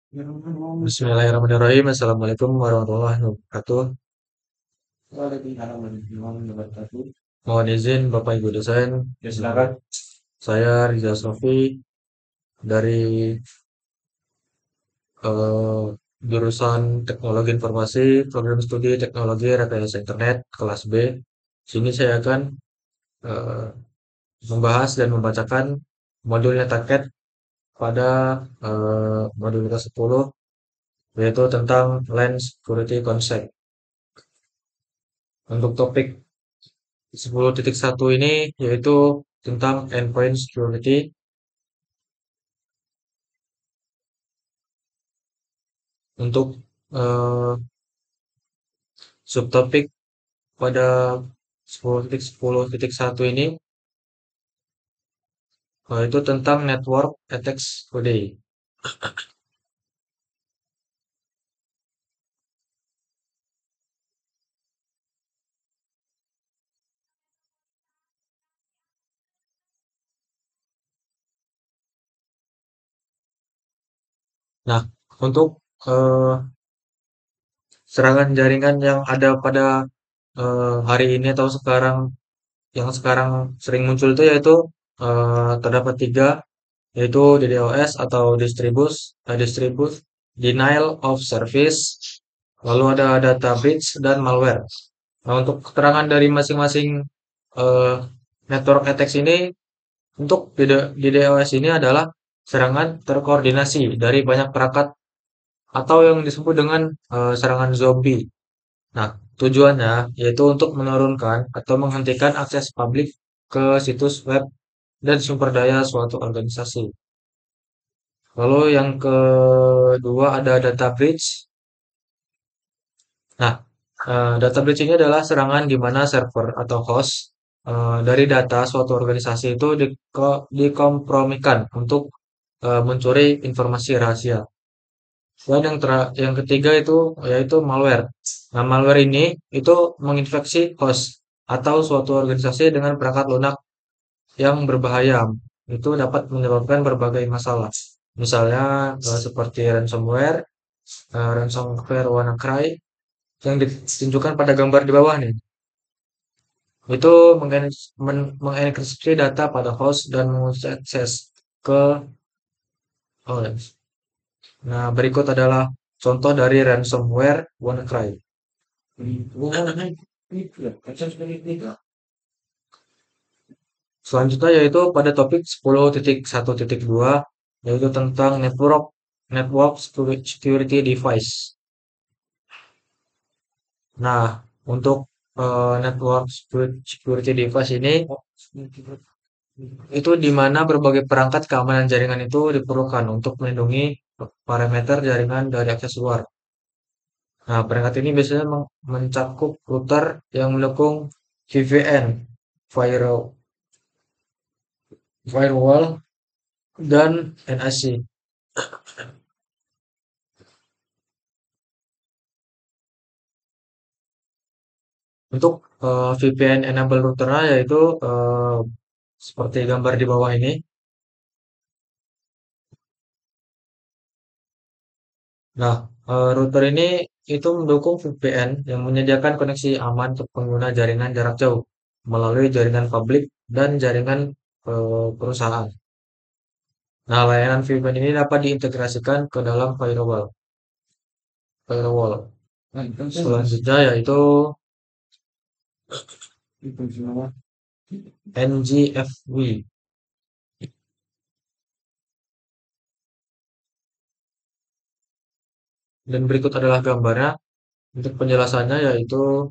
Bismillahirrahmanirrahim. Assalamualaikum warahmatullahi wabarakatuh. Mohon izin Bapak Ibu dosen. Ya, silakan. Saya Riza Sofi dari eh, jurusan Teknologi Informasi, Program Studi Teknologi Rekayasa Internet kelas B. Sini saya akan eh, membahas dan membacakan modulnya terkait pada modul ke-10 yaitu tentang LAN Security Concept. Untuk topik 10.1 ini yaitu tentang endpoint security. Untuk eh, subtopik pada 10.1 ini itu tentang network attacks today. Nah, untuk eh, serangan jaringan yang ada pada hari ini atau sekarang, yang sekarang sering muncul itu yaitu terdapat tiga, yaitu DDoS atau distribute denial of service, lalu ada data breach dan malware. Nah, untuk keterangan dari masing-masing eh, network attacks ini, untuk DDoS ini adalah serangan terkoordinasi dari banyak perangkat atau yang disebut dengan serangan zombie. Nah, tujuannya yaitu untuk menurunkan atau menghentikan akses publik ke situs web dan sumber daya suatu organisasi. Lalu yang kedua ada data breach. Nah, data breach ini adalah serangan di mana server atau host dari data suatu organisasi itu dikompromikan untuk mencuri informasi rahasia. Dan yang ketiga itu yaitu malware. Nah, malware ini itu menginfeksi host atau suatu organisasi dengan perangkat lunak yang berbahaya. Itu dapat menyebabkan berbagai masalah. Misalnya seperti ransomware WannaCry yang ditunjukkan pada gambar di bawah nih. Itu mengenkripsi data pada host dan mengakses ke host. Nah, berikut adalah contoh dari ransomware WannaCry. Selanjutnya yaitu pada topik 10.1.2 yaitu tentang network security device. Nah, untuk network security device ini itu di mana berbagai perangkat keamanan jaringan itu diperlukan untuk melindungi parameter jaringan dari akses luar. Nah, perangkat ini biasanya mencakup router yang mendukung VPN, firewall, dan NIC. Untuk VPN enable routernya yaitu seperti gambar di bawah ini. Nah, router ini itu mendukung VPN yang menyediakan koneksi aman untuk pengguna jaringan jarak jauh melalui jaringan publik dan jaringan perusahaan. Nah, layanan VPN ini dapat diintegrasikan ke dalam firewall. Selanjutnya yaitu NGFW. Dan berikut adalah gambarnya. Untuk penjelasannya yaitu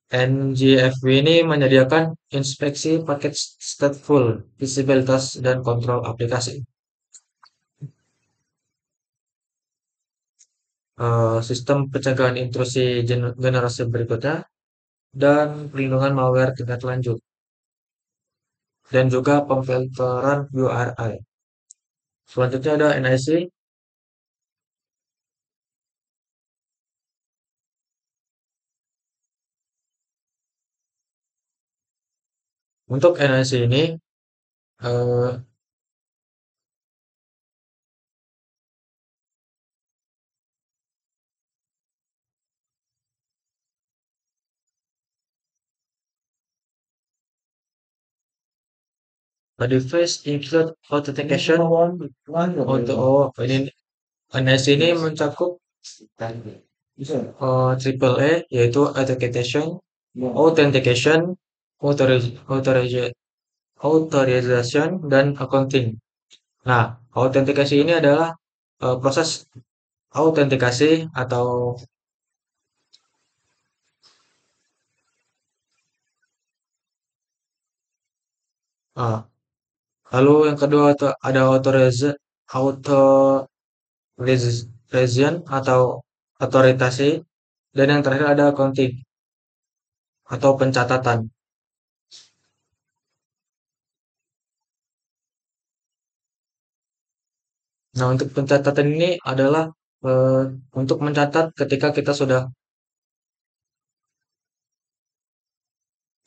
NGFW ini menyediakan inspeksi paket stateful, visibilitas, dan kontrol aplikasi. Sistem pencegahan intrusi generasi berikutnya, dan perlindungan malware tingkat lanjut, dan juga pemfilteran URI. Selanjutnya ada NIC. Untuk NIC ini The device include authentication. Ini NS ini mencakup triple A yaitu authentication, authorization, dan accounting. Nah, autentikasi ini adalah proses autentikasi atau ah, lalu yang kedua ada authorization atau otoritasi, dan yang terakhir ada accounting atau pencatatan. Nah, untuk pencatatan ini adalah eh, untuk mencatat ketika kita sudah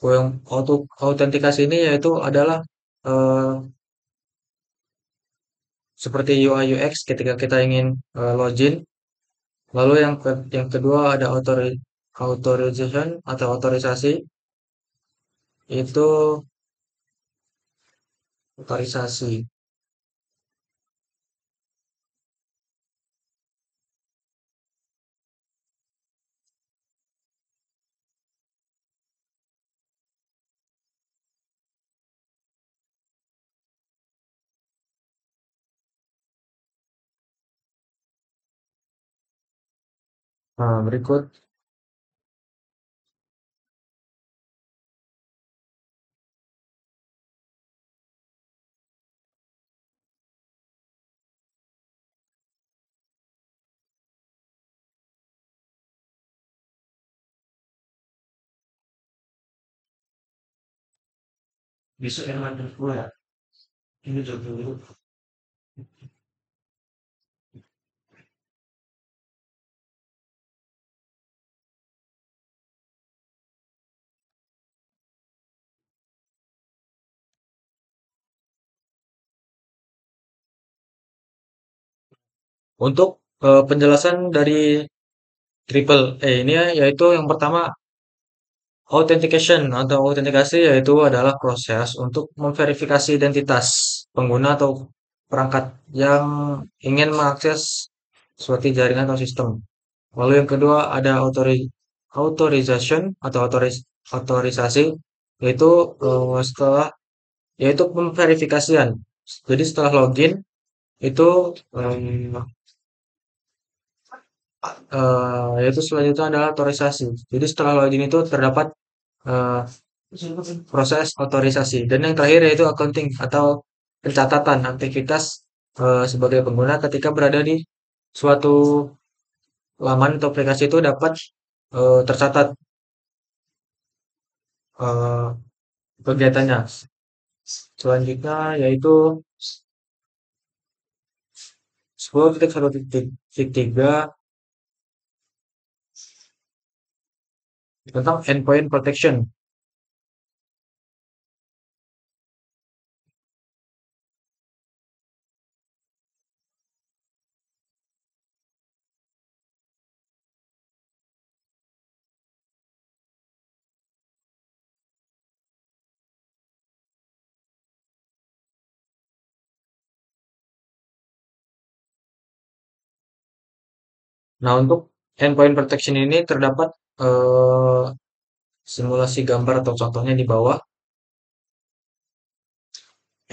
yang autentikasi ini yaitu adalah eh, seperti UI UX ketika kita ingin login. Lalu yang kedua ada authorization atau otorisasi, itu otorisasi. Nah, berikut besok yang mantan gue ya. Ini dulu. Untuk penjelasan dari triple A ini ya, yaitu yang pertama authentication atau autentikasi yaitu adalah proses untuk memverifikasi identitas pengguna atau perangkat yang ingin mengakses suatu jaringan atau sistem. Lalu yang kedua ada authorization atau otorisasi, yaitu setelah yaitu pemverifikasian. Jadi setelah login itu yaitu selanjutnya adalah otorisasi. Jadi setelah login itu terdapat eh, proses otorisasi, dan yang terakhir yaitu accounting atau pencatatan aktivitas sebagai pengguna ketika berada di suatu laman atau aplikasi itu dapat tercatat eh, kegiatannya. Selanjutnya yaitu 10.1.3 tentang endpoint protection. Nah, untuk endpoint protection ini terdapat eh, simulasi gambar atau contohnya di bawah.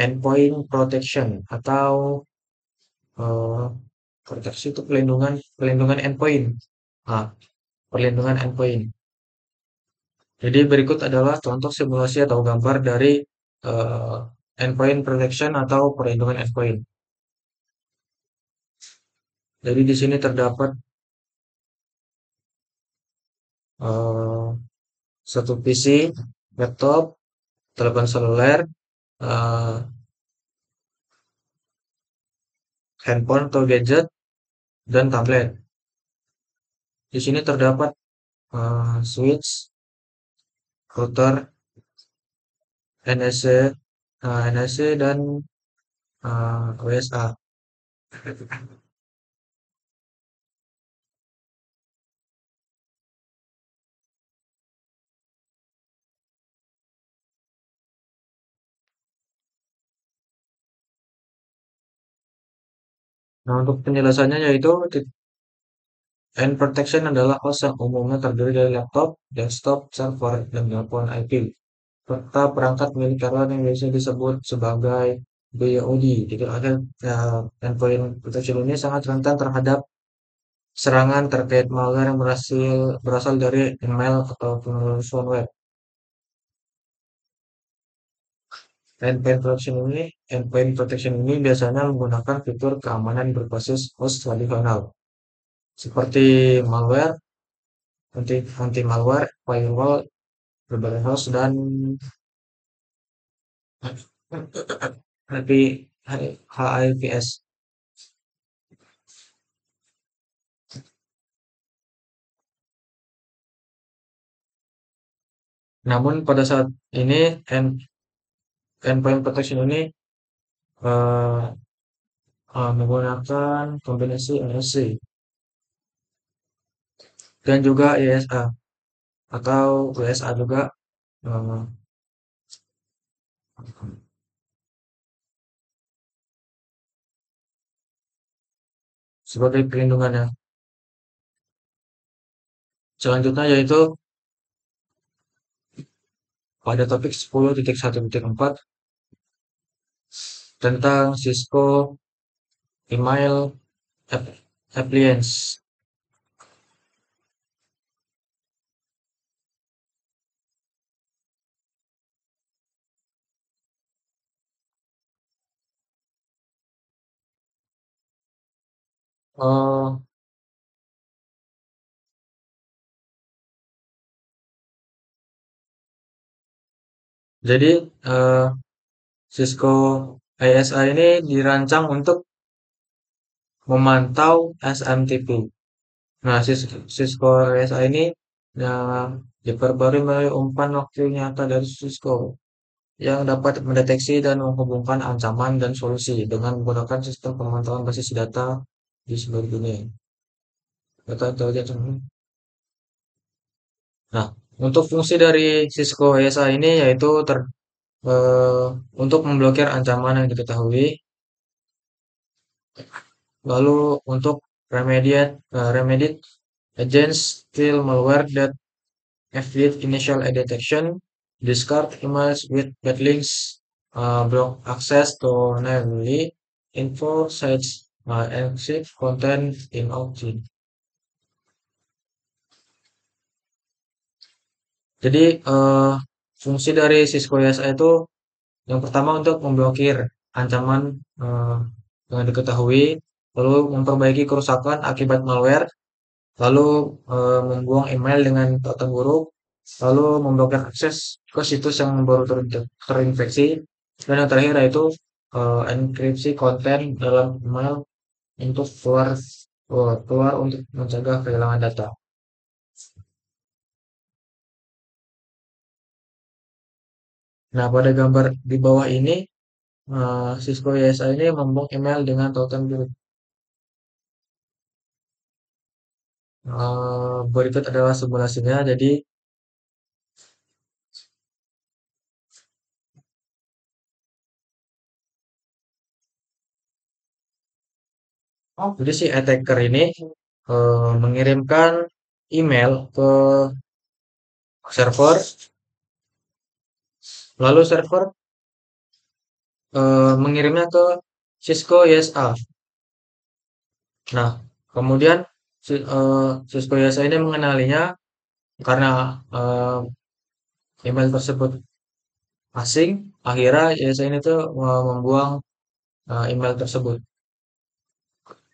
Endpoint protection atau eh, proteksi itu pelindungan pelindungan endpoint. Nah, perlindungan endpoint. Jadi berikut adalah contoh simulasi atau gambar dari eh, endpoint protection atau perlindungan endpoint. Jadi di sini terdapat eh, satu PC, laptop, telepon seluler, eh, handphone atau gadget, dan tablet. Di sini terdapat switch, router, NSC, NSC, dan WSA. Nah, untuk penjelasannya yaitu end protection adalah host yang umumnya terdiri dari laptop, desktop, server, dan telepon IP, serta perangkat milik karyawan yang biasa disebut sebagai BOD. Jadi ada endpoint protection ini sangat rentan terhadap serangan terkait malware yang berasal dari email atau penelusuran web. Endpoint protection ini biasanya menggunakan fitur keamanan berbasis host tradisional seperti malware, anti malware, firewall, berbagai host dan HIPS. Namun pada saat ini endpoint protection ini eh, menggunakan kombinasi RSC dan juga ISA atau WSA juga eh, sebagai perlindungannya. Selanjutnya yaitu pada topik 10.1.4 tentang Cisco Email Appliance. Eh, jadi eh, Cisco ISA ini dirancang untuk memantau SMTP. Nah, Cisco ISA ini yang diperbarui melalui umpan waktu nyata dari Cisco yang dapat mendeteksi dan menghubungkan ancaman dan solusi dengan menggunakan sistem pemantauan basis data di seluruh dunia. Data intelijen. Nah, untuk fungsi dari Cisco ISA ini yaitu eh, untuk memblokir ancaman yang diketahui, lalu untuk remediate against still malware that evade initial detection, discard emails with bad links, block access to navigate info sites, encrypt content in option. Jadi fungsi dari Cisco ISA itu yang pertama untuk memblokir ancaman eh, yang diketahui, lalu memperbaiki kerusakan akibat malware, lalu membuang email dengan tautan buruk, lalu memblokir akses ke situs yang baru terinfeksi, dan yang terakhir yaitu enkripsi konten dalam email untuk keluar untuk mencegah kehilangan data. Nah, pada gambar di bawah ini, Cisco ISA ini membuang email dengan tautan buruk. Berikut adalah simulasinya. Jadi si attacker ini mengirimkan email ke server, lalu server mengirimnya ke Cisco ISA. Nah, kemudian Cisco ISA ini mengenalinya karena email tersebut asing. Akhirnya ISA ini tuh membuang email tersebut.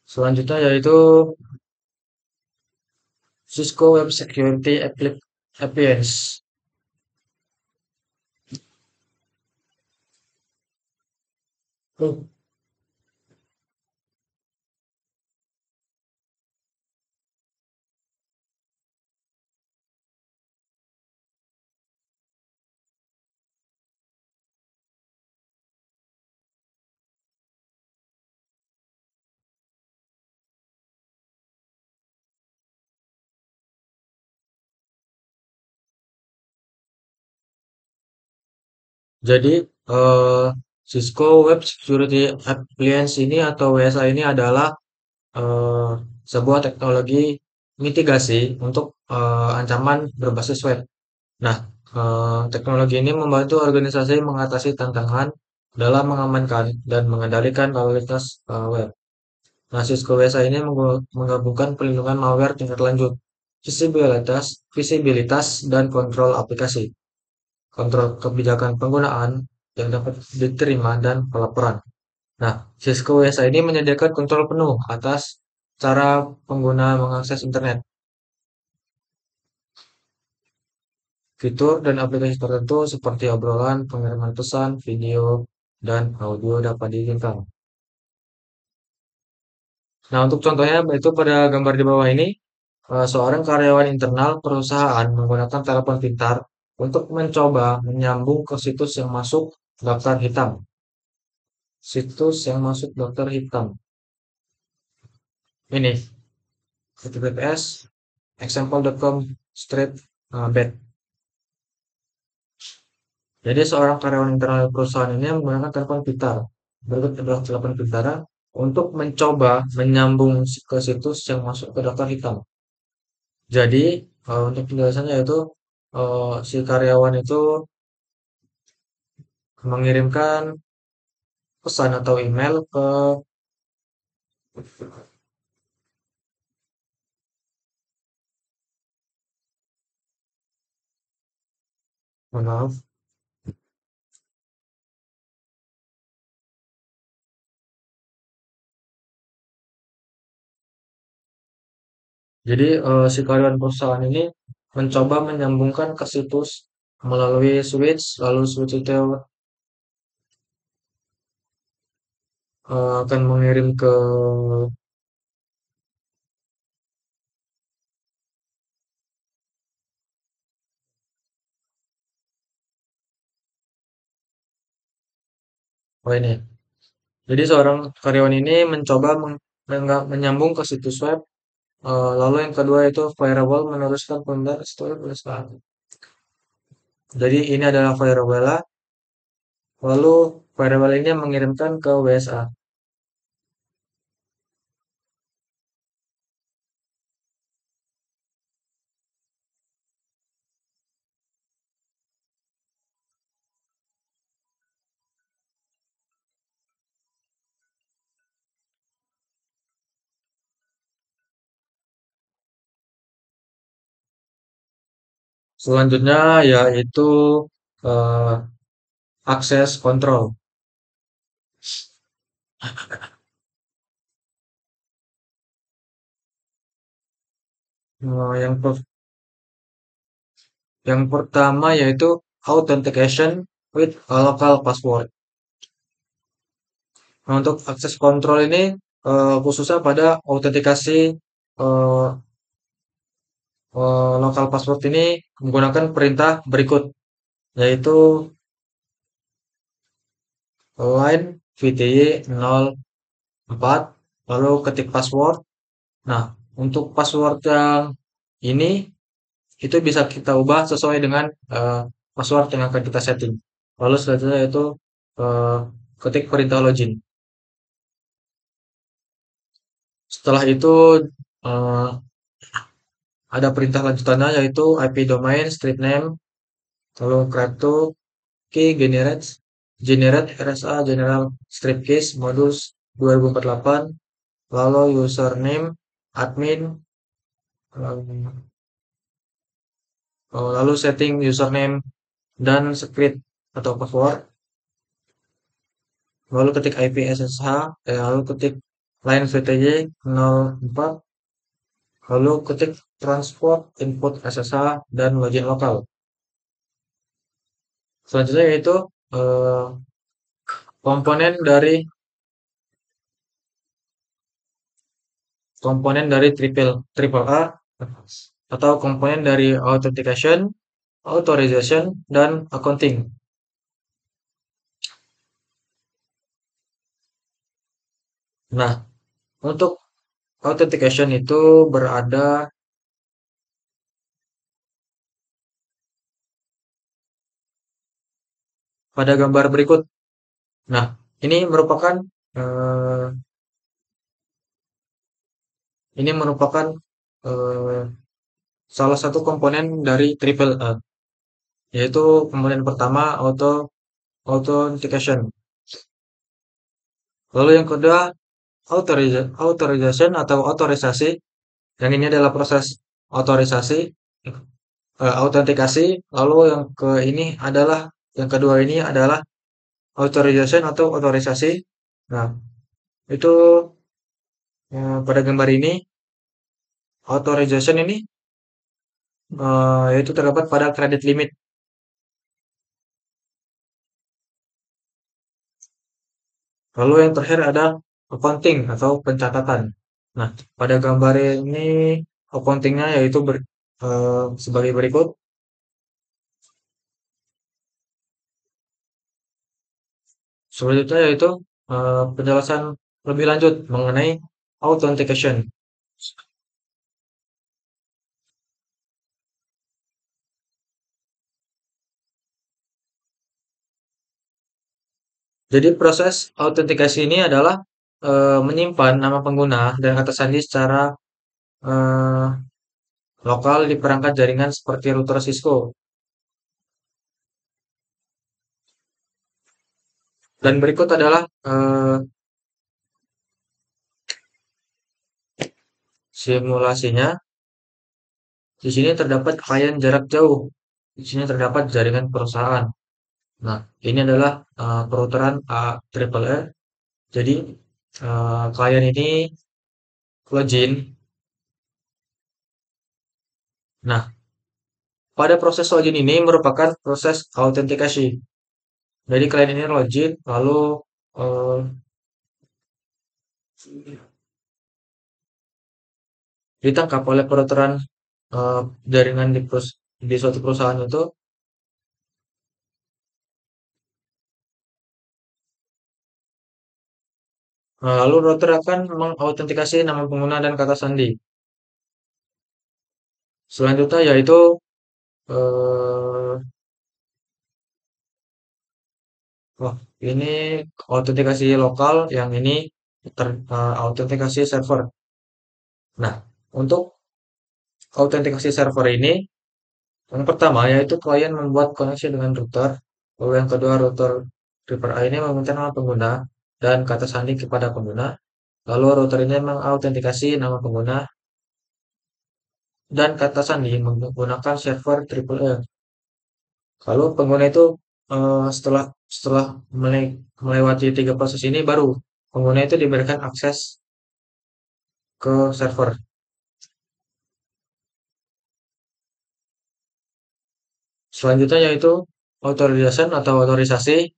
Selanjutnya yaitu Cisco Web Security Appliance. Jadi eh, Cisco Web Security Appliance ini atau WSA ini adalah eh, sebuah teknologi mitigasi untuk ancaman berbasis web. Nah, teknologi ini membantu organisasi mengatasi tantangan dalam mengamankan dan mengendalikan lalu lintas web. Nah, Cisco WSA ini menggabungkan pelindungan malware tingkat lanjut, visibilitas dan kontrol aplikasi, kontrol kebijakan penggunaan yang dapat diterima dan pelaporan. Nah, Cisco WSA ini menyediakan kontrol penuh atas cara pengguna mengakses internet, fitur dan aplikasi tertentu seperti obrolan, pengiriman pesan, video, dan audio dapat diizinkan. Nah, untuk contohnya itu pada gambar di bawah ini, seorang karyawan internal perusahaan menggunakan telepon pintar untuk mencoba menyambung ke situs yang masuk daftar hitam. Situs yang masuk daftar hitam. Ini, https example.com straight bad. Jadi seorang karyawan internal perusahaan ini menggunakan telepon pintar. Berikut adalah telepon pintar untuk mencoba menyambung ke situs yang masuk ke daftar hitam. Jadi untuk penjelasannya yaitu si karyawan itu mengirimkan pesan atau email ke, mohon maaf. Jadi si karyawan perusahaan ini mencoba menyambungkan ke situs melalui switch, lalu switch itu akan mengirim ke, oh ini. Jadi seorang karyawan ini mencoba menyambung ke situs web. Lalu yang kedua itu firewall meneruskan pemberitaan setelah perusahaan. Jadi ini adalah firewall, lalu firewall ini mengirimkan ke WSA. Selanjutnya yaitu eh, akses kontrol. Yang pertama yaitu authentication with a local password. Nah, untuk akses kontrol ini khususnya pada autentikasi eh, local password ini menggunakan perintah berikut, yaitu line VTY 04, lalu ketik password. Nah, untuk password yang ini itu bisa kita ubah sesuai dengan password yang akan kita setting. Lalu selanjutnya yaitu eh, ketik perintah login. Setelah itu eh, ada perintah lanjutannya yaitu IP domain, street name, lalu crypto key generate RSA general strip keys modus 2048, lalu username admin, lalu setting username dan script atau password, lalu ketik IP SSH, lalu ketik line VTY 04, lalu ketik transport input SSH dan login lokal. Selanjutnya yaitu eh, komponen dari triple triple A atau komponen dari authentication, authorization, dan accounting. Nah, untuk authentication itu berada pada gambar berikut. Nah, ini merupakan eh, ini merupakan eh, salah satu komponen dari triple A, yaitu komponen pertama authentication. Lalu yang kedua authorization atau otorisasi. Yang ini adalah proses otorisasi, autentikasi. Lalu yang ke ini adalah yang kedua ini adalah authorization atau otorisasi. Nah, itu pada gambar ini authorization ini yaitu terdapat pada kredit limit. Lalu yang terakhir ada accounting atau pencatatan. Nah, pada gambar ini accountingnya yaitu sebagai berikut. Selanjutnya yaitu penjelasan lebih lanjut mengenai authentication. Jadi proses autentikasi ini adalah menyimpan nama pengguna dan kata sandi secara eh, lokal di perangkat jaringan seperti router Cisco. Dan berikut adalah simulasinya. Di sini terdapat klien jarak jauh. Di sini terdapat jaringan perusahaan. Nah, ini adalah perouteran AAA. Jadi klien ini login. Nah, pada proses login ini merupakan proses autentikasi. Jadi klien ini login, lalu eh, ditangkap oleh perouteran jaringan di suatu perusahaan itu. Lalu router akan mengautentikasi nama pengguna dan kata sandi. Selanjutnya yaitu eh, oh, ini autentikasi lokal, yang ini autentikasi server. Nah, untuk autentikasi server ini, yang pertama yaitu klien membuat koneksi dengan router. Lalu yang kedua, router Reaper A ini meminta nama pengguna dan kata sandi kepada pengguna. Lalu router ini mengautentikasi nama pengguna dan kata sandi menggunakan server triple A. Lalu pengguna itu setelah setelah melewati tiga proses ini, baru pengguna itu diberikan akses ke server. Selanjutnya yaitu authorization atau otorisasi.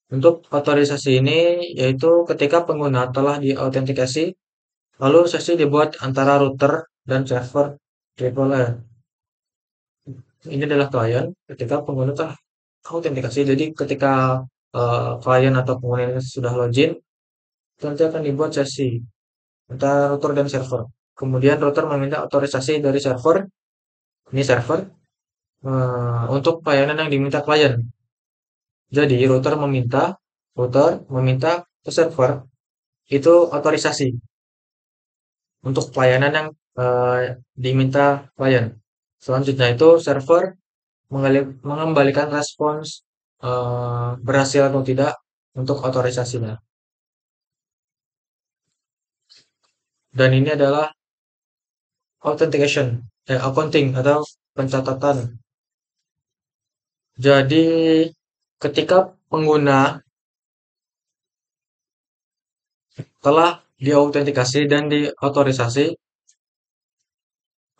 Untuk otorisasi ini yaitu ketika pengguna telah diautentikasi, lalu sesi dibuat antara router dan server triple A. Ini adalah klien ketika pengguna telah autentikasi. Jadi ketika klien atau pengguna ini sudah login, nanti akan dibuat sesi antara router dan server. Kemudian router meminta otorisasi dari server, ini server, untuk pelayanan yang diminta klien. Jadi router meminta ke server itu otorisasi untuk pelayanan yang diminta klien. Selanjutnya itu server mengembalikan respons berhasil atau tidak untuk otorisasinya. Dan ini adalah authentication, accounting atau pencatatan. Jadi ketika pengguna telah diautentikasi dan diautorisasi,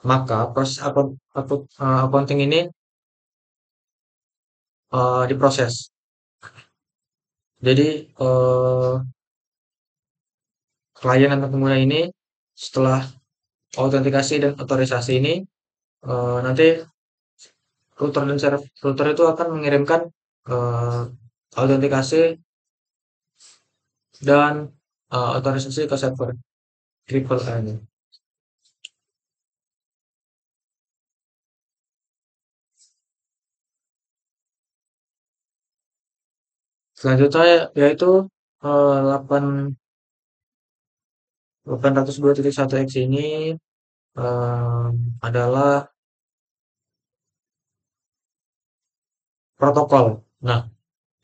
maka proses accounting ini diproses. Jadi klien atau pengguna ini setelah autentikasi dan otorisasi ini, nanti router itu akan mengirimkan eh, autentikasi dan otorisasi ke server triple A ini. Selanjutnya yaitu 802.1x ini eh, adalah protokol. Nah,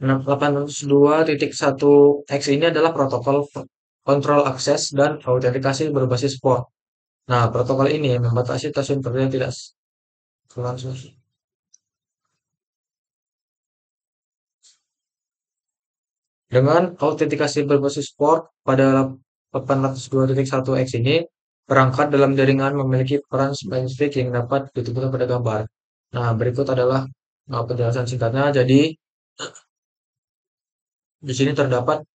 802.1x ini adalah protokol kontrol akses dan autentikasi berbasis port. Nah, protokol ini membatasi stasiun perbedaan tidak langsung. Dengan autentikasi berbasis port pada 802.1x ini, perangkat dalam jaringan memiliki peran spesifik yang dapat ditentukan pada gambar. Nah, berikut adalah penjelasan singkatnya. Jadi, di sini terdapat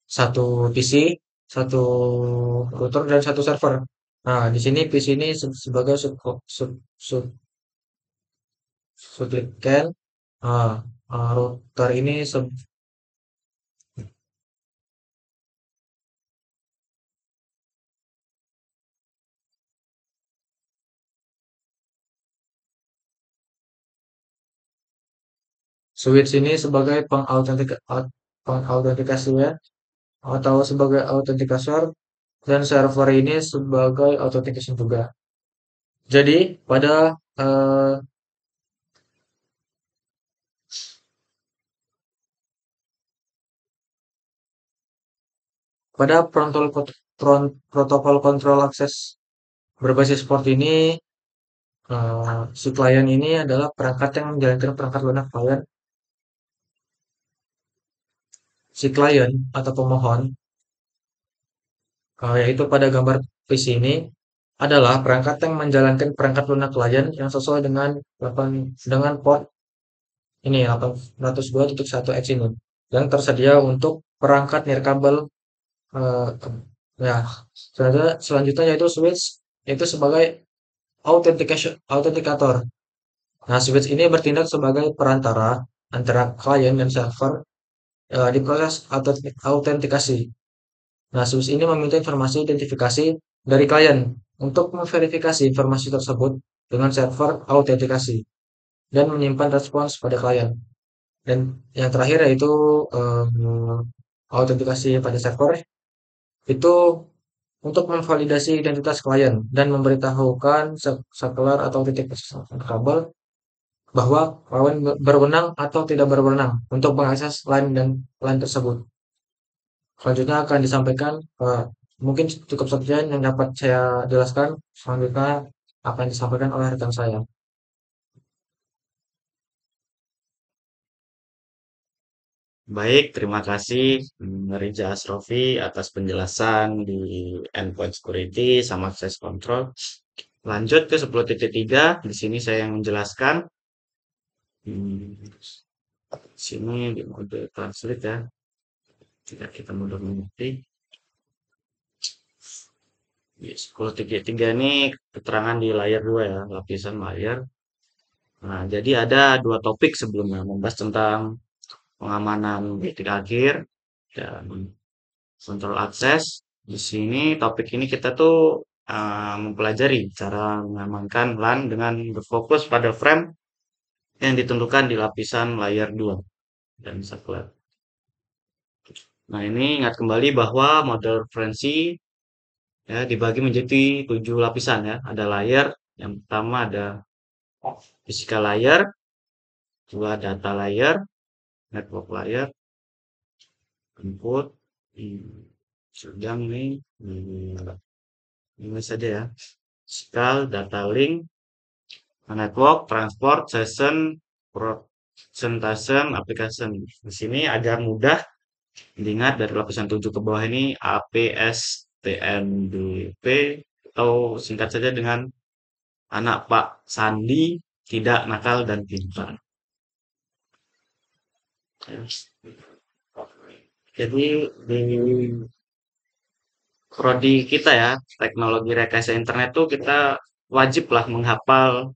satu PC, satu router, dan satu server. Nah, di sini PC ini sebagai sub supplicant. Nah, router ini switch ini sebagai pengautentikasi ya, atau sebagai autentikator, dan server ini sebagai authentication juga. Jadi eh, pada protokol kontrol akses berbasis port ini, si klien ini adalah perangkat yang menjalankan perangkat lunak klien. Si klien atau pemohon, yaitu pada gambar PC ini, adalah perangkat yang menjalankan perangkat lunak klien yang sesuai dengan port ini 802.1x ini yang tersedia untuk perangkat nirkabel. eh, ya, selanjutnya yaitu switch, itu sebagai autentikator. Nah, switch ini bertindak sebagai perantara antara klien dan server di proses autentikasi. Nah, switch ini meminta informasi identifikasi dari klien untuk memverifikasi informasi tersebut dengan server autentikasi dan menyimpan respons pada klien. Dan yang terakhir yaitu autentikasi pada server itu untuk memvalidasi identitas klien dan memberitahukan saklar atau titik kabel bahwa klien berwenang atau tidak berwenang untuk mengakses line tersebut. Selanjutnya akan disampaikan, mungkin cukup sekian yang dapat saya jelaskan. Selanjutnya akan disampaikan oleh rekan saya. Baik, terima kasih Rija Asrofi atas penjelasan di endpoint security sama access control. Lanjut ke 10.3, di sini saya yang menjelaskan. Hmm, sini di mode translate ya, tidak kita mudah mengerti. Di 10.3 ini keterangan di layar 2 ya, lapisan layar. Nah, jadi ada dua topik sebelumnya, membahas tentang pengamanan titik akhir dan kontrol akses. Di sini topik ini kita tuh mempelajari cara mengamankan LAN dengan berfokus pada frame yang ditentukan di lapisan layar 2 dan sublet. Nah, ini ingat kembali bahwa model referensi ya dibagi menjadi 7 lapisan ya. Ada layar, yang pertama ada physical layer, dua data layer, network layer, input, sedang nih, ini saja ya. Physical, data link, network, transport, session, presentation, application. Di sini agar mudah diingat dari lapisan 7 ke bawah ini APSTMDP atau singkat saja dengan anak Pak Sandi tidak nakal dan pintar. Jadi di prodi kita ya, teknologi rekayasa internet tuh kita wajib lah menghafal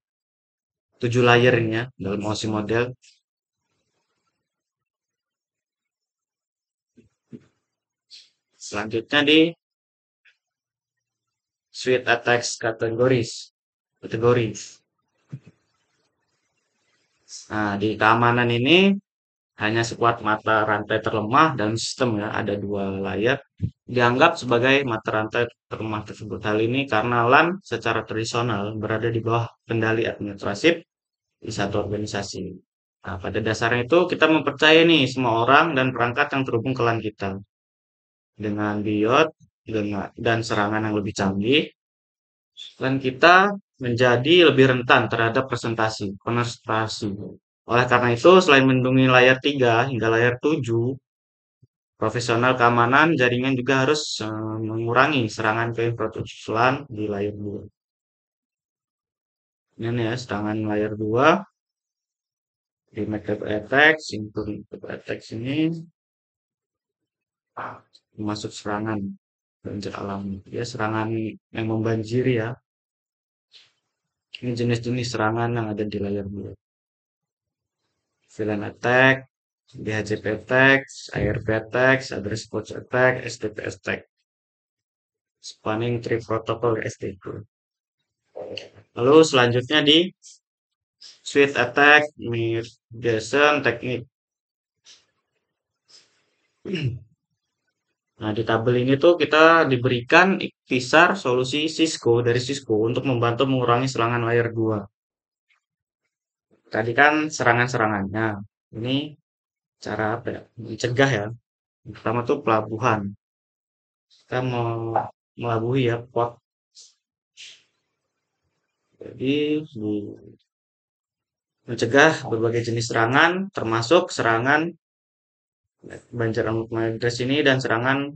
7 layernya dalam OSI model. Selanjutnya di suite attacks categories. Kategori. Nah, di keamanan ini hanya sekuat mata rantai terlemah dalam sistem ya, ada dua layar, dianggap sebagai mata rantai terlemah tersebut. Hal ini karena LAN secara tradisional berada di bawah kendali administratif di satu organisasi. Nah, pada dasarnya itu kita mempercayai nih semua orang dan perangkat yang terhubung ke LAN kita dengan BIOS dan serangan yang lebih canggih. LAN kita menjadi lebih rentan terhadap penetrasi. Oleh karena itu, selain melindungi layar 3 hingga layar 7, profesional keamanan jaringan juga harus mengurangi serangan ke infrastruktur LAN di layar 2. Ini ya, serangan layar 2 di MacTab Attacks, MacTab Attacks ini masuk serangan banjir alami. Ya, serangan yang membanjiri ya. Ini jenis-jenis serangan yang ada di layar 2. Villain Attack, DHCP Attacks, ARP Attacks, Address Port Attack, STP Attack. Spanning Tree Protocol STP. Lalu selanjutnya di Switch Attack, Mitigation Teknik. Nah, di tabel ini tuh kita diberikan ikhtisar solusi Cisco dari Cisco untuk membantu mengurangi serangan layar 2. Tadi kan serangan-serangannya. Ini cara apa ya? Mencegah ya. Pertama tuh pelabuhan. Kita mau melabuhi ya port. Jadi mencegah berbagai jenis serangan, termasuk serangan banjir amukan ini dan serangan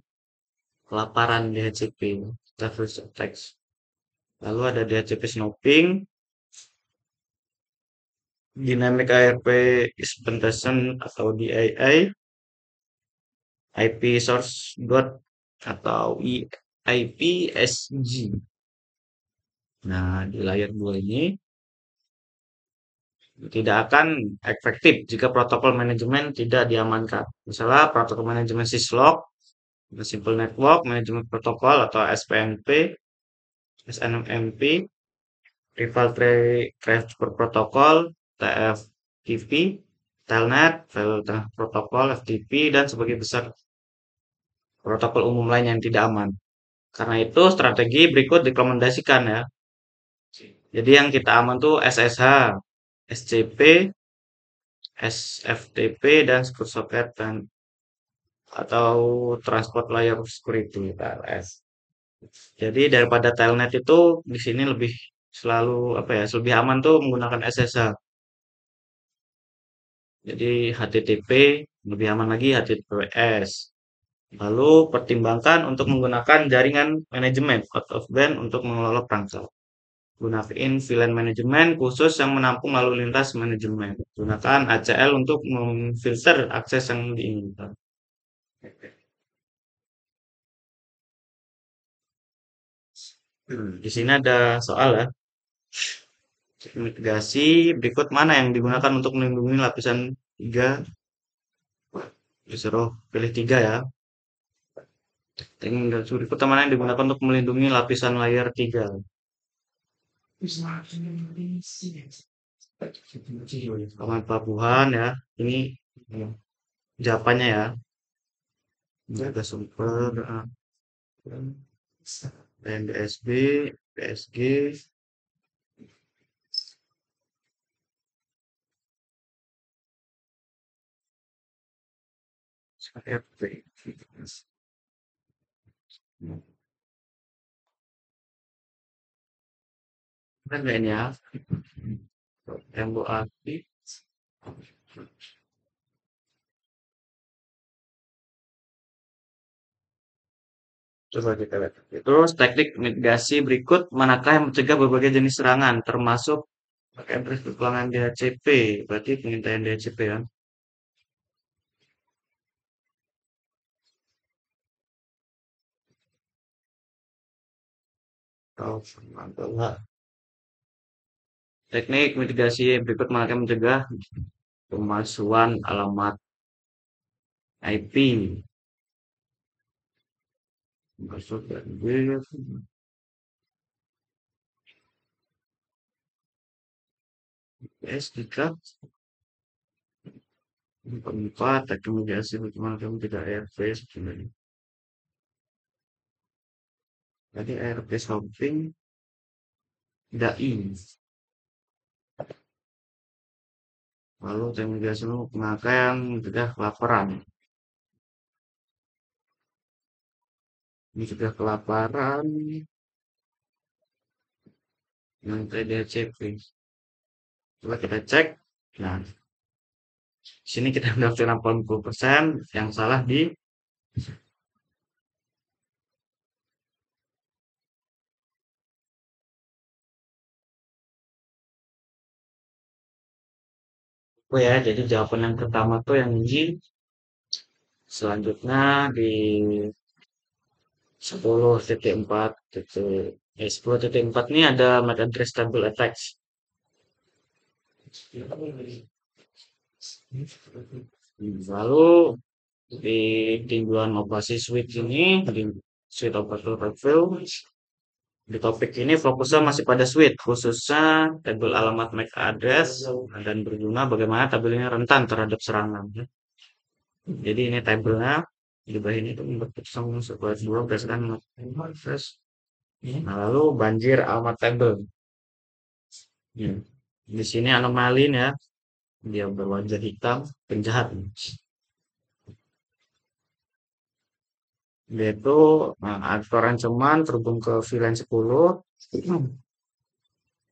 kelaparan DHCP, Diverse Attacks. Lalu ada DHCP Snoping, Dynamic ARP Exploitation atau DIA, IP Source Dot atau IPSG. Nah, di layar 2 ini tidak akan efektif jika protokol manajemen tidak diamankan. Misalnya protokol manajemen syslog, Simple Network Management Protocol atau SPNP, SNMP, Rival Transfer Protocol, TFTP, Telnet, File Transfer Protocol, FTP, dan sebagai besar protokol umum lain yang tidak aman. Karena itu strategi berikut direkomendasikan ya. Jadi yang kita aman tuh SSH, SCP, SFTP, dan Secure Socket dan atau Transport Layer Security TLS. Jadi daripada Telnet itu di sini lebih selalu apa ya, lebih aman tuh menggunakan SSH. Jadi HTTP lebih aman lagi HTTPS. Lalu pertimbangkan untuk menggunakan jaringan manajemen out of band untuk mengelola perangkat. Gunakan VLAN manajemen khusus yang menampung lalu lintas manajemen. Gunakan ACL untuk memfilter akses yang diinginkan. Di sini ada soal ya. Mitigasi berikut mana yang digunakan untuk melindungi lapisan 3? Disuruh pilih 3 ya. Teknik berikut mana yang digunakan untuk melindungi lapisan layar 3? Aman pelabuhan ya. Ini jawabannya ya. Jaga sumber, NDSB, PSG, RP. Kan nggak ini ya? Tembok api. Coba kita lihat. Terus teknik mitigasi berikut manakah yang mencegah berbagai jenis serangan, termasuk pakai pelanggan DHCP, berarti pengintaian DHCP ya. Oh, mantap. Teknik mitigasi berikut manakah yang mencegah pemalsuan alamat IP. Masuk dan S jika Keempat, rekomendasi bagaimana kamu tidak ARP sebenarnya. Jadi ARP shopping tidak ini. Lalu rekomendasi pemakaian mencegah kelaparan. Mencegah kelaparan yang TDCP. Coba kita cek. Nah, di sini kita mendaftar 80%, yang salah di oh ya. Jadi jawaban yang pertama tuh yang ini. Selanjutnya di 10.4 10.4 ini ada make address table attacks. Lalu di tinjauan operasi switch ini, di switch operator review, di topik ini fokusnya masih pada switch, khususnya tabel alamat MAC address dan berguna bagaimana tabel ini rentan terhadap serangan. Jadi ini tabelnya di bawah ini itu membentuk sama sebuah dua berdasarkan address. Nah, lalu banjir alamat tabel. Ya. Di sini anomali ya, dia berwajah hitam, penjahat. Yaitu aktor ancaman terhubung ke VLAN 10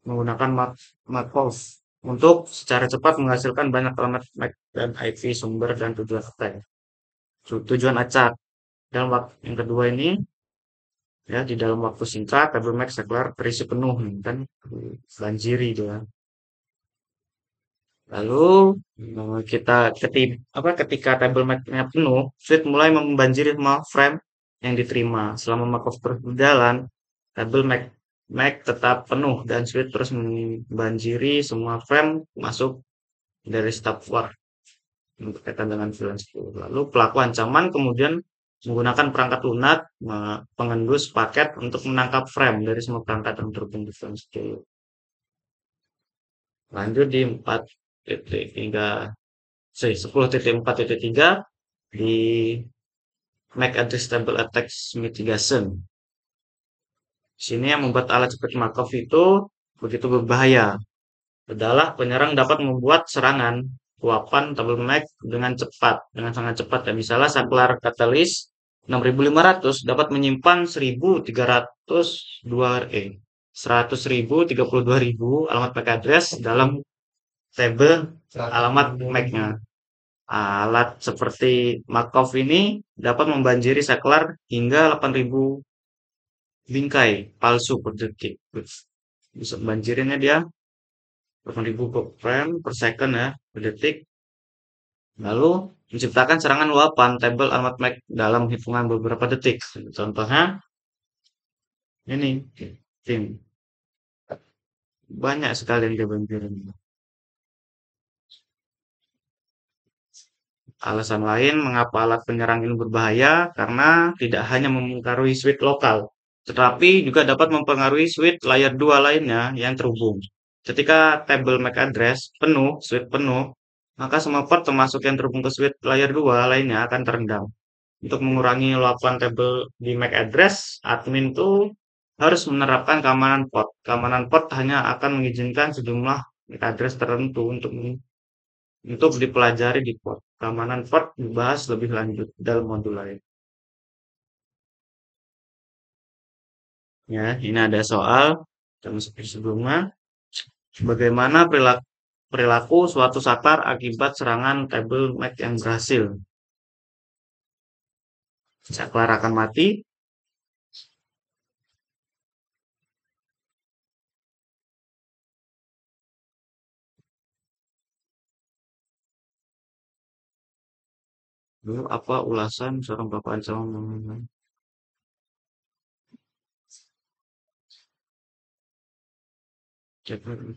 menggunakan Markov untuk secara cepat menghasilkan banyak alamat MAC dan IP sumber dan tujuan attack. Tujuan acak dalam waktu yang kedua ini ya di dalam waktu singkat tabel MAC saklar terisi penuh kan banjiri dia. Lalu kita ketika tabel MAC-nya penuh, switch mulai membanjiri semua frame yang diterima. Selama Markov terus berjalan, tabel MAC tetap penuh dan switch terus membanjiri semua frame masuk dari stub war berkaitan dengan freelance 10. Lalu pelaku ancaman kemudian menggunakan perangkat lunak pengendus paket untuk menangkap frame dari semua perangkat yang terhubung di freelance 10. Lanjut di 10.4.3 di make adjustable attacks mitigation. Sini yang membuat alat seperti Markov itu begitu berbahaya. Adalah penyerang dapat membuat serangan luapan tabel MAC dengan sangat cepat. Dan misalnya saklar katalis 6500 dapat menyimpan 100.032 alamat MAC address dalam tabel alamat MAC-nya. Alat seperti Markov ini dapat membanjiri saklar hingga 8.000 bingkai palsu per detik. Bisa banjirinnya dia 8.000 frame per second ya per detik. Lalu menciptakan serangan luapan tabel alamat MAC dalam hitungan beberapa detik. Contohnya ini tim banyak sekali yang dia banjirin. Alasan lain mengapa alat penyerang ini berbahaya karena tidak hanya mempengaruhi switch lokal, tetapi juga dapat mempengaruhi switch layer 2 lainnya yang terhubung. Ketika tabel MAC address penuh, switch penuh, maka semua port termasuk yang terhubung ke switch layer 2 lainnya akan terendam. Untuk mengurangi luapan tabel di MAC address, admin tuh harus menerapkan keamanan port. Keamanan port hanya akan mengizinkan sejumlah MAC address tertentu untuk dipelajari di port. Keamanan port dibahas lebih lanjut dalam modul lain. Ya, ini ada soal sama seperti sebelumnya. Bagaimana perilaku, perilaku suatu saklar akibat serangan tabel MAC yang berhasil? Saklar akan mati. Lalu apa ulasan seorang bapak ancaman? Aduh,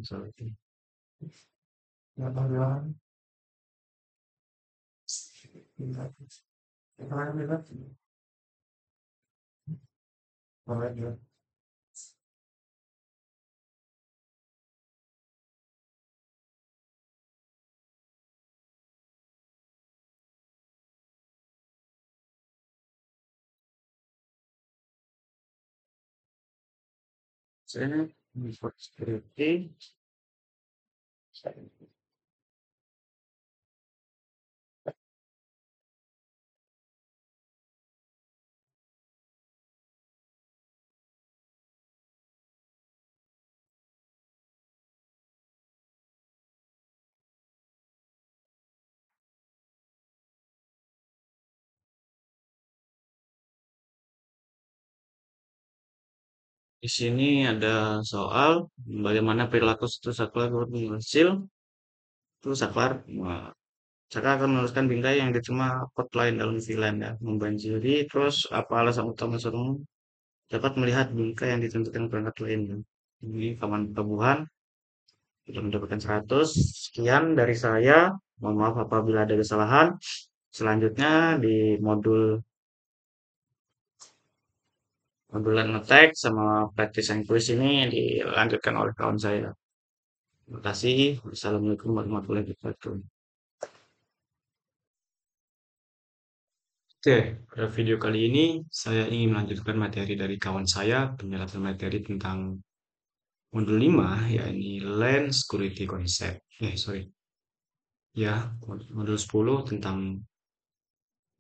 salah. Alright. Saya security. Di sini ada soal bagaimana perilaku situ saklar berhasil. Terus saklar, Saka akan meneruskan bingkai yang diterima outline dalam VLAN ya, membanjiri. Terus apa alasan utama seorang dapat melihat bingkai yang ditentukan perangkat lain ya. Ini kawan pelabuhan sudah mendapatkan 100. Sekian dari saya. Mohon maaf apabila ada kesalahan. Selanjutnya di modul modulan ngetek sama practice and quiz ini dilanjutkan oleh kawan saya. Terima kasih. Wassalamualaikum warahmatullahi wabarakatuh. Oke, pada video kali ini saya ingin melanjutkan materi dari kawan saya, penjelasan materi tentang modul 5, yakni LAN Security Concept. Sorry. Ya, modul 10 tentang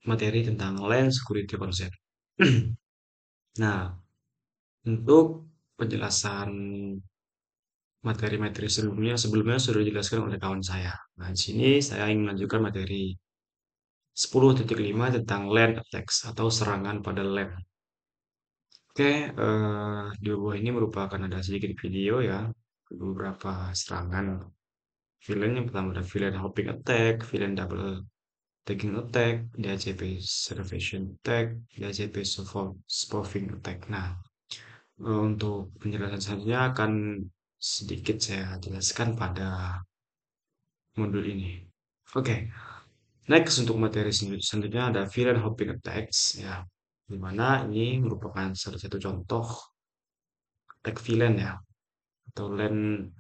materi tentang LAN Security Concept. Nah, untuk penjelasan materi-materi sebelumnya sudah dijelaskan oleh kawan saya. Nah, di sini saya ingin melanjutkan materi 10.5 tentang LAN attacks atau serangan pada LAN. Oke, di bawah ini merupakan ada sedikit video ya, beberapa serangan villain. Yang pertama ada villain hopping attack, villain double tagging attack, DHCP servation attack, DHCP spoofing attack. Nah, untuk penjelasan selanjutnya akan sedikit saya jelaskan pada modul ini. Oke, next untuk materi selanjutnya ada villain hopping attacks ya, di mana ini merupakan salah satu contoh attack villain ya, atau land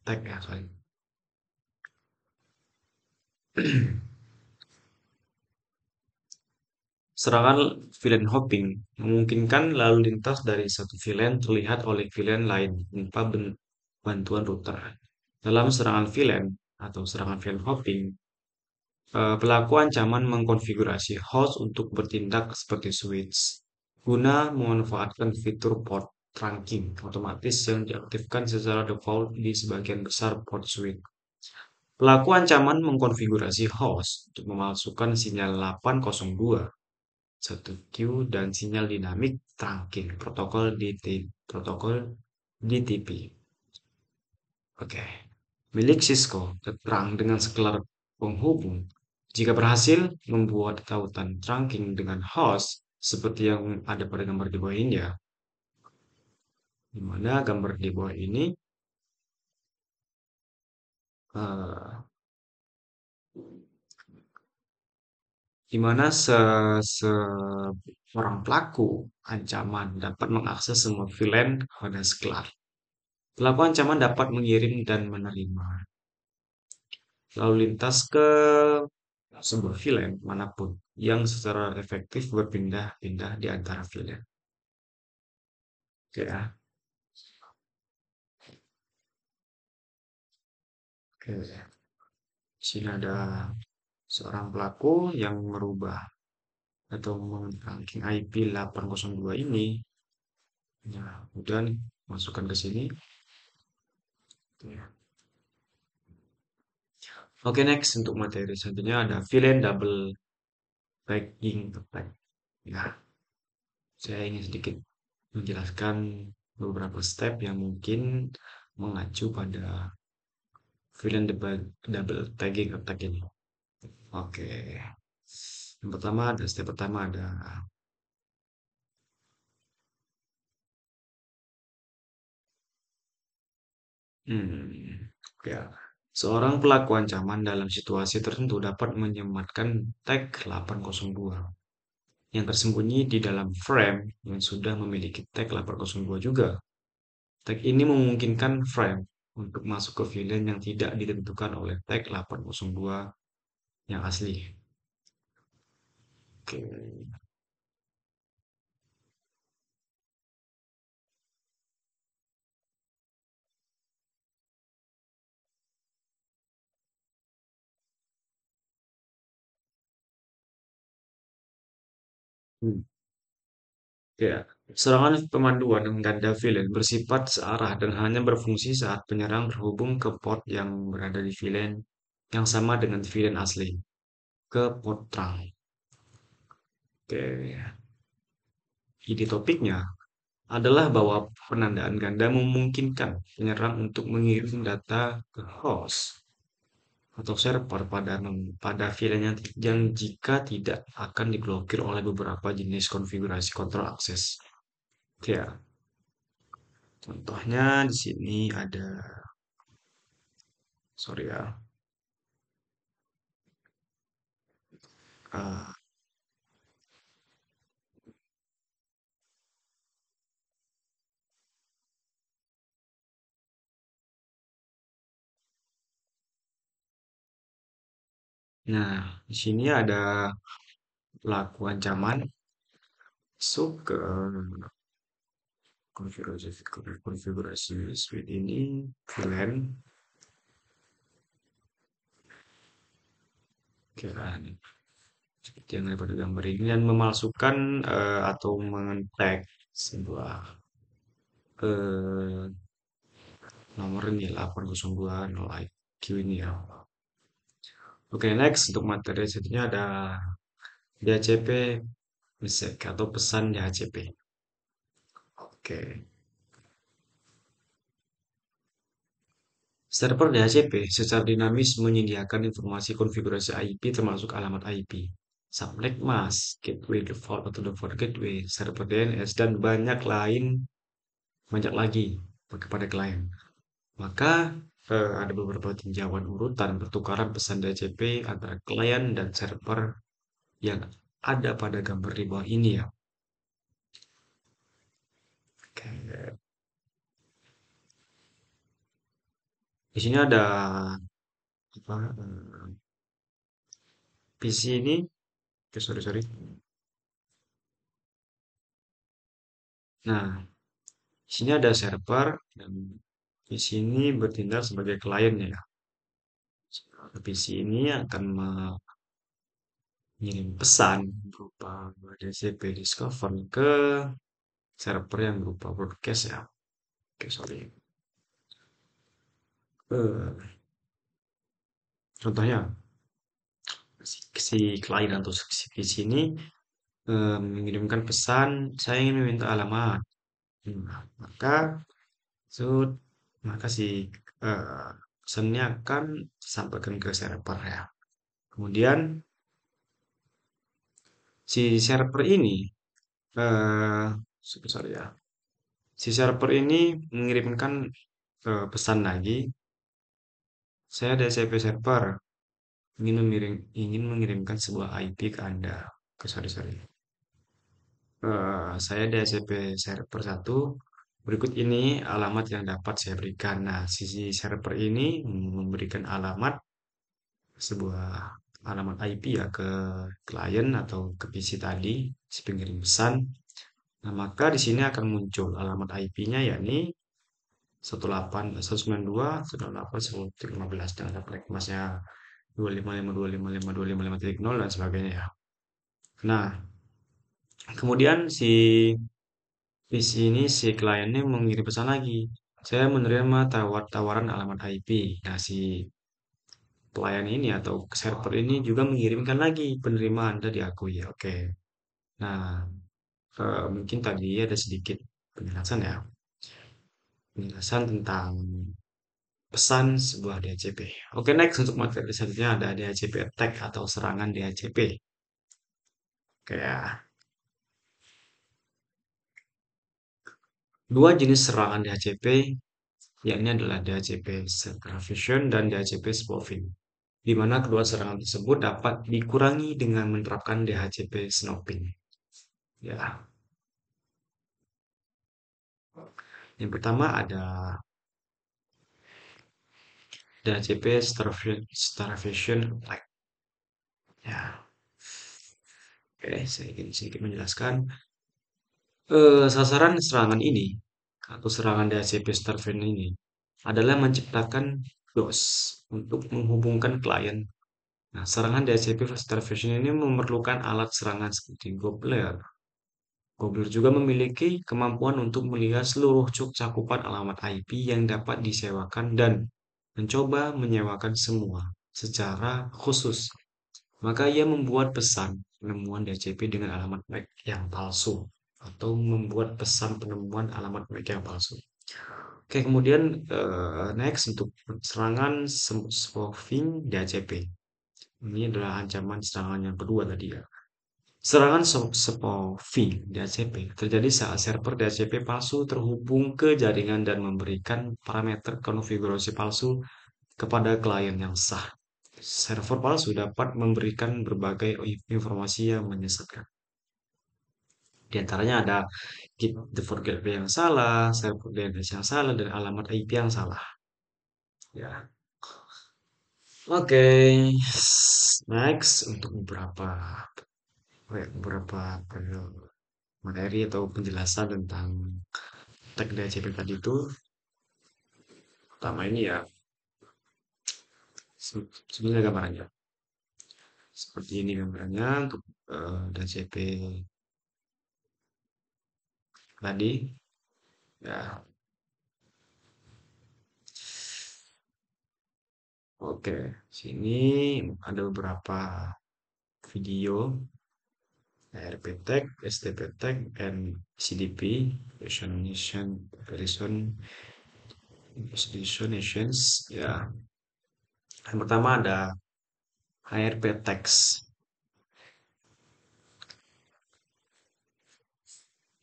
tag ya, sorry. Serangan villain hopping memungkinkan lalu lintas dari satu villain terlihat oleh villain lain tanpa bantuan router. Dalam serangan villain atau serangan villain hopping, pelaku ancaman mengkonfigurasi host untuk bertindak seperti switch guna memanfaatkan fitur port trunking otomatis yang diaktifkan secara default di sebagian besar port switch. Pelaku ancaman mengkonfigurasi host untuk memasukkan sinyal 802 1Q dan sinyal dinamik trunking protokol DTP. Oke. Milik Cisco terang dengan sekelar penghubung. Jika berhasil membuat tautan trunking dengan host seperti yang ada pada gambar di bawah ini ya. Di mana gambar di bawah ini eh, di mana seorang pelaku ancaman dapat mengakses semua VLAN pada sekelar. Pelaku ancaman dapat mengirim dan menerima lalu lintas ke sebuah VLAN manapun yang secara efektif berpindah-pindah di antara VLAN. Oke ya. Oke. Di sini ada seorang pelaku yang merubah atau meng-ranking IP 802 ini. Ya, kemudian masukkan ke sini. Oke, next untuk materi selanjutnya ada VLAN double tagging attack. Ya, saya ingin sedikit menjelaskan beberapa step yang mungkin mengacu pada VLAN double tagging attack ini. Oke. Yang pertama ada step pertama ada ya. Seorang pelaku ancaman dalam situasi tertentu dapat menyematkan tag 802 yang tersembunyi di dalam frame yang sudah memiliki tag 802 juga. Tag ini memungkinkan frame untuk masuk ke VLAN yang tidak ditentukan oleh tag 802 yang asli. Oke. Hmm. Ya, serangan pemanduan ganda VLAN bersifat searah dan hanya berfungsi saat penyerang terhubung ke port yang berada di VLAN yang sama dengan VLAN asli, ke port terang. Oke, ide topiknya adalah bahwa penandaan ganda memungkinkan penyerang untuk mengirim data ke host atau server pada VLAN yang jika tidak akan diblokir oleh beberapa jenis konfigurasi kontrol akses. Ya, contohnya di sini ada, sorry ya. eh, nah, di sini ada pelaku ancaman masuk ke konfigurasi suite ini, VLAN, kira seperti yang ada pada gambar ini, dan memalsukan atau mengetek sebuah eh, nomor ini 8020 IQ ini ya. Oke, next untuk materi selanjutnya ada DHCP message atau pesan DHCP. Oke. Server DHCP secara dinamis menyediakan informasi konfigurasi IP termasuk alamat IP, subnet mask, gateway default atau default gateway, server DNS, dan banyak lagi kepada klien. Maka ada beberapa tinjauan urutan pertukaran pesan DHCP antara klien dan server yang ada pada gambar di bawah ini ya. Oke. Di sini ada apa, PC ini. Oke, sorry sorry. Nah, di sini ada server dan di sini bertindak sebagai kliennya ya. PC ini akan mengirim pesan berupa DHCP discover ke server yang berupa broadcast ya. Oke, sorry. Eh, contohnya si klien atau si PC ini mengirimkan pesan, saya ingin meminta alamat. Maka so, maka si eh, pesannya akan disampaikan ke server ya. Kemudian si server ini eh sorry ya. Si server ini mengirimkan pesan lagi, saya ada CP server ingin mengirimkan sebuah IP ke Anda. Sorry sorry. Saya ada CP server satu. Berikut ini alamat yang dapat saya berikan. Nah, sisi server ini memberikan sebuah alamat IP ya ke klien atau ke PC tadi, si pengirim pesan. Nah, maka di sini akan muncul alamat IP-nya yakni 192.168.115 dengan data masnya 255.255.255.0 dan sebagainya ya. Nah, kemudian PC ini si kliennya mengirim pesan lagi. Saya menerima tawaran alamat IP. Nah, si pelayan ini atau server ini juga mengirimkan lagi penerima Anda diakui. Oke. Nah, mungkin tadi ada sedikit penjelasan ya. Penjelasan tentang pesan sebuah DHCP. Oke, next untuk materi selanjutnya ada DHCP attack atau serangan DHCP. Oke ya. Dua jenis serangan DHCP yakni adalah DHCP subtraction dan DHCP spoofing, di mana kedua serangan tersebut dapat dikurangi dengan menerapkan DHCP snooping. Ya, yang pertama ada DHCP starvation attack. Ya, oke, saya ingin sedikit menjelaskan. Sasaran serangan ini atau serangan DHCP starvation ini adalah menciptakan DOS untuk menghubungkan klien. Nah, serangan DHCP starvation ini memerlukan alat serangan seperti Gobler. Gobler juga memiliki kemampuan untuk melihat seluruh cakupan alamat IP yang dapat disewakan dan mencoba menyewakan semua secara khusus. Maka ia membuat pesan penemuan DHCP dengan alamat MAC yang palsu atau membuat pesan penemuan alamat MAC yang palsu. Oke, kemudian next untuk serangan spoofing DHCP. Ini adalah ancaman serangan yang kedua tadi ya. Serangan spoofing DHCP terjadi saat server DHCP palsu terhubung ke jaringan dan memberikan parameter konfigurasi palsu kepada klien yang sah. Server palsu dapat memberikan berbagai informasi yang menyesatkan. Di antaranya ada git default gateway yang salah, server DNS yang salah, dan alamat IP yang salah. Ya, oke. Next untuk beberapa materi atau penjelasan tentang tag DHCP tadi itu. Pertama ini ya, sebenarnya gambarannya. Seperti ini gambarannya untuk DHCP tadi. Ya, oke. Sini ada beberapa video ARP tag, SDP tag, and CDP, Resolutions. Ya, yang pertama ada ARP tags,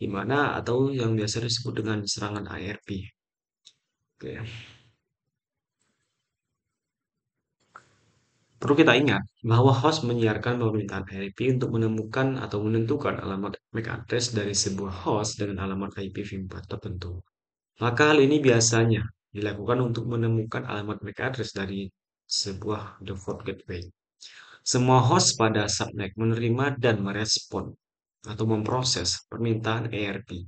di mana atau yang biasa disebut dengan serangan ARP. Oke. Perlu kita ingat bahwa host menyiarkan permintaan ARP untuk menemukan atau menentukan alamat MAC address dari sebuah host dengan alamat IPv4 tertentu. Maka hal ini biasanya dilakukan untuk menemukan alamat MAC address dari sebuah default gateway. Semua host pada subnet menerima dan merespon atau memproses permintaan ARP.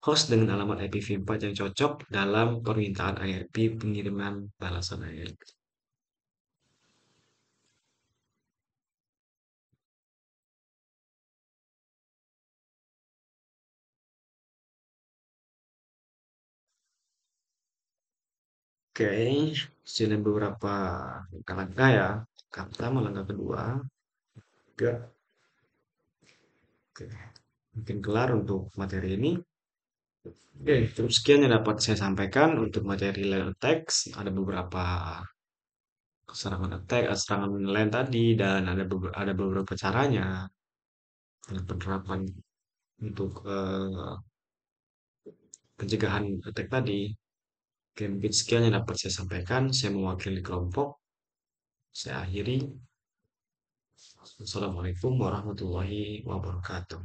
Host dengan alamat IPv4 yang cocok dalam permintaan ARP pengiriman balasan ARP. Oke, sini beberapa langkah ya. Langkah pertama, langkah kedua. Tiga. Oke, mungkin kelar untuk materi ini. Oke, cukup sekian yang dapat saya sampaikan untuk materi layer text. Ada beberapa serangan attack, serangan lain tadi, dan ada beberapa caranya dalam penerapan untuk pencegahan attack tadi. Oke, mungkin sekian yang dapat saya sampaikan. Saya mewakili kelompok. Saya akhiri. Assalamualaikum warahmatullahi wabarakatuh.